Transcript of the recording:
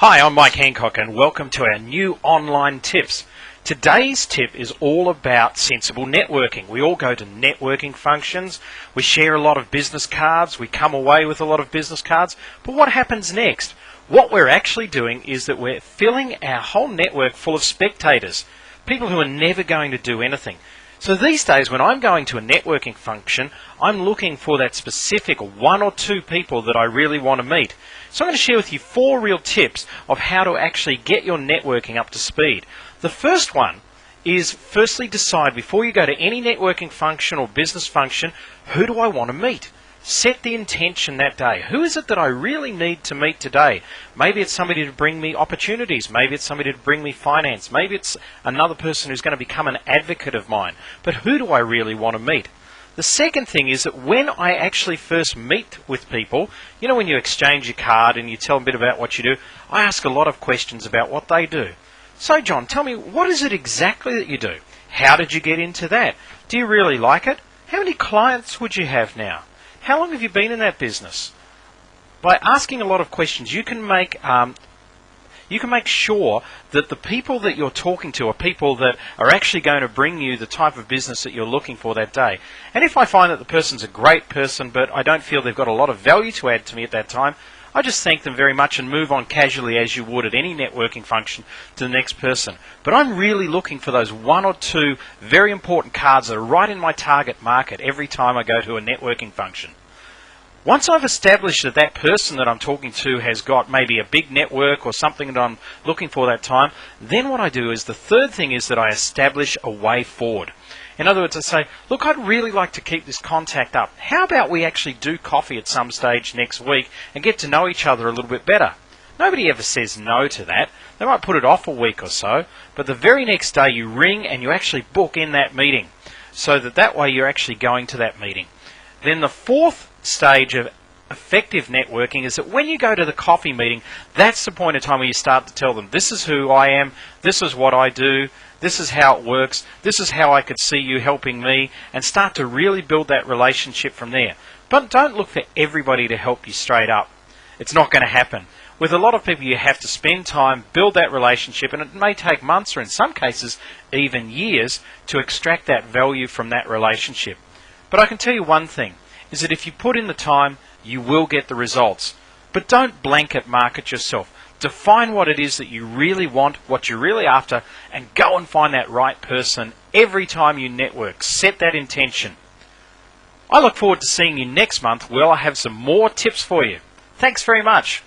Hi, I'm Mike Handcock and welcome to our new online tips. Today's tip is all about sensible networking. We all go to networking functions, we share a lot of business cards, we come away with a lot of business cards, but what happens next? What we're actually doing is that we're filling our whole network full of spectators, people who are never going to do anything. So these days when I'm going to a networking function, I'm looking for that specific one or two people that I really want to meet. So I'm going to share with you 4 real tips of how to actually get your networking up to speed. The first one is firstly decide before you go to any networking function or business function, who do I want to meet? Set the intention that day. Who is it that I really need to meet today? Maybe it's somebody to bring me opportunities. Maybe it's somebody to bring me finance. Maybe it's another person who's going to become an advocate of mine. But who do I really want to meet? The second thing is that when I actually first meet with people, you know, when you exchange your card and you tell them a bit about what you do, I ask a lot of questions about what they do. So John, tell me, what is it exactly that you do? How did you get into that? Do you really like it? How many clients would you have now? How long have you been in that business? By asking a lot of questions, you can make sure that the people that you're talking to are people that are actually going to bring you the type of business that you're looking for that day. And if I find that the person's a great person, but I don't feel they've got a lot of value to add to me at that time, I just thank them very much and move on casually as you would at any networking function to the next person. But I'm really looking for those 1 or 2 very important cards that are right in my target market every time I go to a networking function. Once I've established that that person that I'm talking to has got maybe a big network or something that I'm looking for that time, then what I do is the third thing is that I establish a way forward. In other words, I say, look, I'd really like to keep this contact up. How about we actually do coffee at some stage next week and get to know each other a little bit better? Nobody ever says no to that. They might put it off a week or so, but the very next day you ring and you actually book in that meeting so that way you're actually going to that meeting. Then the fourth stage of effective networking is that when you go to the coffee meeting, that's the point of time where you start to tell them, this is who I am, this is what I do, this is how it works, this is how I could see you helping me, and start to really build that relationship from there. But don't look for everybody to help you straight up. It's not going to happen. With a lot of people, you have to spend time, build that relationship, and it may take months or in some cases even years to extract that value from that relationship. But I can tell you one thing, is that if you put in the time, you will get the results. But don't blanket market yourself. Define what it is that you really want, what you're really after, and go and find that right person every time you network. Set that intention. I look forward to seeing you next month where I have some more tips for you. Thanks very much.